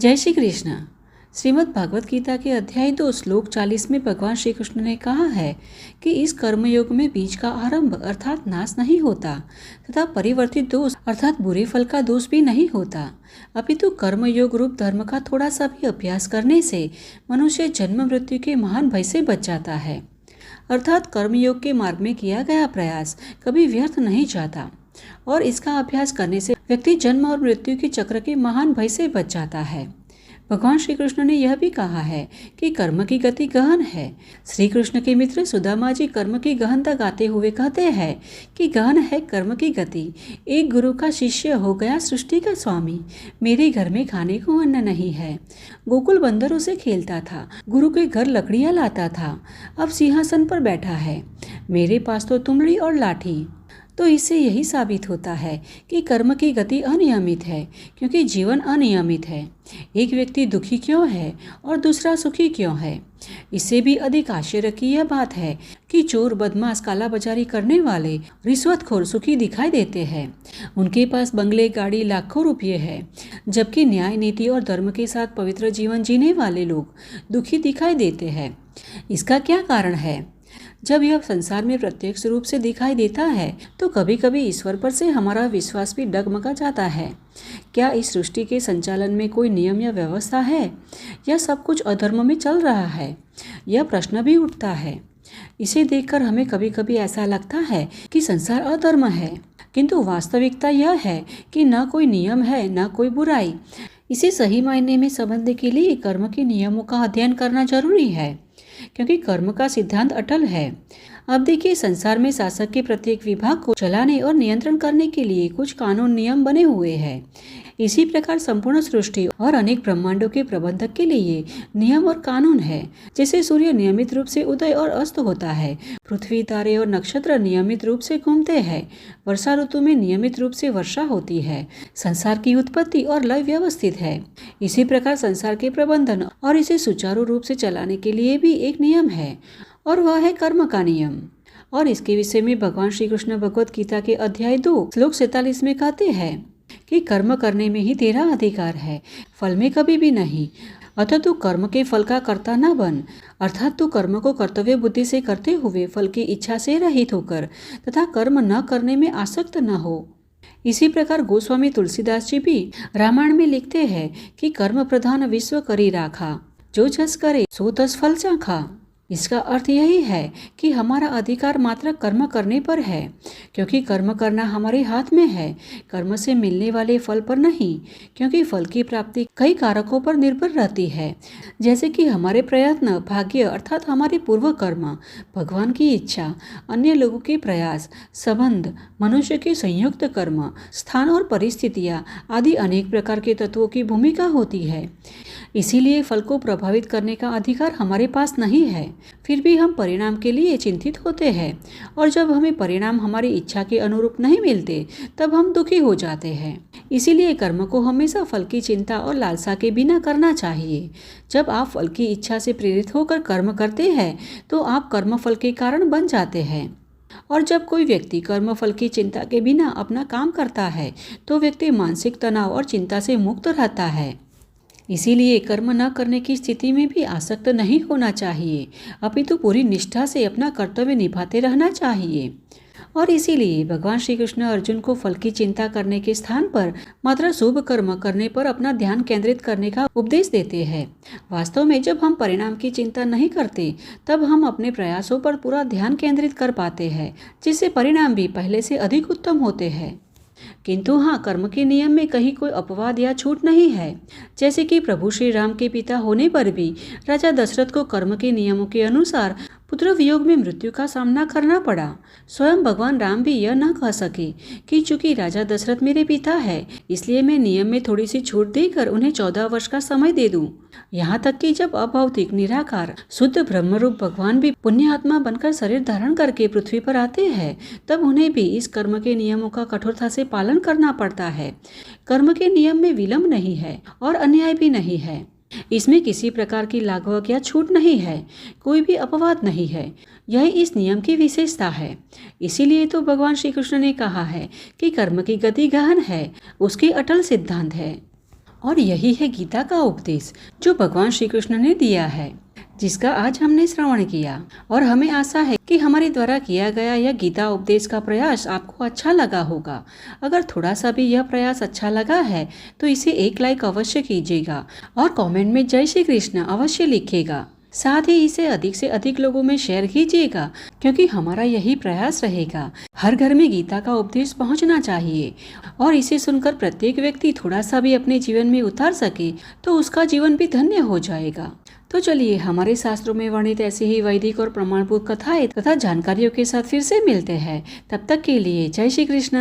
जय श्री कृष्ण। श्रीमद् भागवत गीता के अध्याय 2 श्लोक 40 में भगवान श्री कृष्ण ने कहा है कि इस कर्मयोग में बीज का आरंभ अर्थात नाश नहीं होता तथा परिवर्तित दोष अर्थात बुरे फल का दोष भी नहीं होता, अपितु कर्मयोग रूप धर्म का थोड़ा सा भी अभ्यास करने से मनुष्य जन्म मृत्यु के महान भय से बच जाता है। अर्थात कर्मयोग के मार्ग में किया गया प्रयास कभी व्यर्थ नहीं जाता और इसका अभ्यास करने से व्यक्ति जन्म और मृत्यु के चक्र के महान भय से बच जाता है। भगवान श्री कृष्ण ने यह भी कहा है कि कर्म की गति गहन है। श्री कृष्ण के मित्र सुदामा जी कर्म की गहनता गाते हुए कहते हैं कि गहन है कर्म की गति, एक गुरु का शिष्य हो गया सृष्टि का स्वामी, मेरे घर में खाने को अन्न नहीं है। गोकुल बंदरों से खेलता था, गुरु के घर लकड़ियाँ लाता था, अब सिंहासन पर बैठा है, मेरे पास तो तुमड़ी और लाठी। तो इससे यही साबित होता है कि कर्म की गति अनियमित है, क्योंकि जीवन अनियमित है। एक व्यक्ति दुखी क्यों है और दूसरा सुखी क्यों है। इससे भी अधिक आश्चर्य की यह बात है कि चोर, बदमाश, कालाबाजारी करने वाले, रिश्वतखोर सुखी दिखाई देते हैं। उनके पास बंगले, गाड़ी, लाखों रुपये है, जबकि न्याय, नीति और धर्म के साथ पवित्र जीवन जीने वाले लोग दुखी दिखाई देते हैं। इसका क्या कारण है? जब यह संसार में प्रत्यक्ष रूप से दिखाई देता है तो कभी कभी ईश्वर पर से हमारा विश्वास भी डगमगा जाता है। क्या इस सृष्टि के संचालन में कोई नियम या व्यवस्था है या सब कुछ अधर्म में चल रहा है? यह प्रश्न भी उठता है। इसे देखकर हमें कभी कभी ऐसा लगता है कि संसार अधर्म है, किंतु वास्तविकता यह है कि न कोई नियम है न कोई बुराई। इसे सही मायने में समझने के लिए कर्म के नियमों का अध्ययन करना जरूरी है, क्योंकि कर्म का सिद्धांत अटल है। अब देखिए, संसार में शासक के प्रत्येक विभाग को चलाने और नियंत्रण करने के लिए कुछ कानून नियम बने हुए हैं। इसी प्रकार संपूर्ण सृष्टि और अनेक ब्रह्मांडों के प्रबंधक के लिए नियम और कानून है। जैसे सूर्य नियमित रूप से उदय और अस्त होता है, पृथ्वी, तारे और नक्षत्र नियमित रूप से घूमते हैं, वर्षा ऋतु में नियमित रूप से वर्षा होती है, संसार की उत्पत्ति और लय व्यवस्थित है। इसी प्रकार संसार के प्रबंधन और इसे सुचारू रूप से चलाने के लिए भी एक नियम है, और वह है कर्म का नियम। और इसके विषय में भगवान श्री कृष्ण भगवत गीता के अध्याय 2 श्लोक 47 में कहते हैं कि कर्म करने में ही तेरा अधिकार है, फल में कभी भी नहीं। अतः तू कर्म के फल का कर्ता न बन, अर्थात तू कर्म को कर्तव्य बुद्धि से करते हुए फल की इच्छा से रहित होकर तथा कर्म न करने में आसक्त न हो। इसी प्रकार गोस्वामी तुलसीदास जी भी रामायण में लिखते हैं कि कर्म प्रधान विश्व करी राखा, जो जस करे सो तस फल चाखा। इसका अर्थ यही है कि हमारा अधिकार मात्र कर्म करने पर है, क्योंकि कर्म करना हमारे हाथ में है, कर्म से मिलने वाले फल पर नहीं, क्योंकि फल की प्राप्ति कई कारकों पर निर्भर रहती है, जैसे कि हमारे प्रयत्न, भाग्य अर्थात हमारे पूर्व कर्म, भगवान की इच्छा, अन्य लोगों के प्रयास, संबंध, मनुष्य के संयुक्त कर्म, स्थान और परिस्थितियाँ आदि अनेक प्रकार के तत्वों की भूमिका होती है। इसीलिए फल को प्रभावित करने का अधिकार हमारे पास नहीं है। फिर भी हम परिणाम के लिए चिंतित होते हैं, और जब हमें परिणाम हमारी इच्छा के अनुरूप नहीं मिलते तब हम दुखी हो जाते हैं। इसीलिए कर्म को हमेशा फल की चिंता और लालसा के बिना करना चाहिए। जब आप फल की इच्छा से प्रेरित होकर कर्म करते हैं तो आप कर्म फल के कारण बन जाते हैं, और जब कोई व्यक्ति कर्म फल की चिंता के बिना अपना काम करता है तो व्यक्ति मानसिक तनाव और चिंता से मुक्त रहता है। इसीलिए कर्म न करने की स्थिति में भी आसक्त नहीं होना चाहिए, अपितु पूरी निष्ठा से अपना कर्तव्य निभाते रहना चाहिए। और इसीलिए भगवान श्री कृष्ण अर्जुन को फल की चिंता करने के स्थान पर मात्र शुभ कर्म करने पर अपना ध्यान केंद्रित करने का उपदेश देते हैं। वास्तव में जब हम परिणाम की चिंता नहीं करते तब हम अपने प्रयासों पर पूरा ध्यान केंद्रित कर पाते हैं, जिससे परिणाम भी पहले से अधिक उत्तम होते हैं। किंतु हाँ, कर्म के नियम में कहीं कोई अपवाद या छूट नहीं है। जैसे कि प्रभु श्री राम के पिता होने पर भी राजा दशरथ को कर्म के नियमों के अनुसार पुत्र वियोग में मृत्यु का सामना करना पड़ा। स्वयं भगवान राम भी यह न कह सके कि चूंकि राजा दशरथ मेरे पिता है इसलिए मैं नियम में थोड़ी सी छूट देकर उन्हें 14 वर्ष का समय दे दूं। यहाँ तक कि जब अभौतिक, निराकार, शुद्ध ब्रह्मरूप भगवान भी पुण्य आत्मा बनकर शरीर धारण करके पृथ्वी पर आते हैं तब उन्हें भी इस कर्म के नियमों का कठोरता से पालन करना पड़ता है। कर्म के नियम में विलंब नहीं है और अन्याय भी नहीं है। इसमें किसी प्रकार की लाघवक या छूट नहीं है, कोई भी अपवाद नहीं है। यही इस नियम की विशेषता है। इसीलिए तो भगवान श्री कृष्ण ने कहा है कि कर्म की गति गहन है, उसकी अटल सिद्धांत है। और यही है गीता का उपदेश जो भगवान श्री कृष्ण ने दिया है, जिसका आज हमने श्रवण किया। और हमें आशा है कि हमारे द्वारा किया गया यह गीता उपदेश का प्रयास आपको अच्छा लगा होगा। अगर थोड़ा सा भी यह प्रयास अच्छा लगा है तो इसे एक लाइक अवश्य कीजिएगा और कमेंट में जय श्री कृष्ण अवश्य लिखिएगा। साथ ही इसे अधिक से अधिक लोगों में शेयर कीजिएगा, क्योंकि हमारा यही प्रयास रहेगा। हर घर में गीता का उपदेश पहुंचना चाहिए और इसे सुनकर प्रत्येक व्यक्ति थोड़ा सा भी अपने जीवन में उतार सके तो उसका जीवन भी धन्य हो जाएगा। तो चलिए हमारे शास्त्रों में वर्णित ऐसी ही वैदिक और प्रमाणभूत कथाएं तथा जानकारियों के साथ फिर से मिलते हैं। तब तक के लिए जय श्री कृष्ण।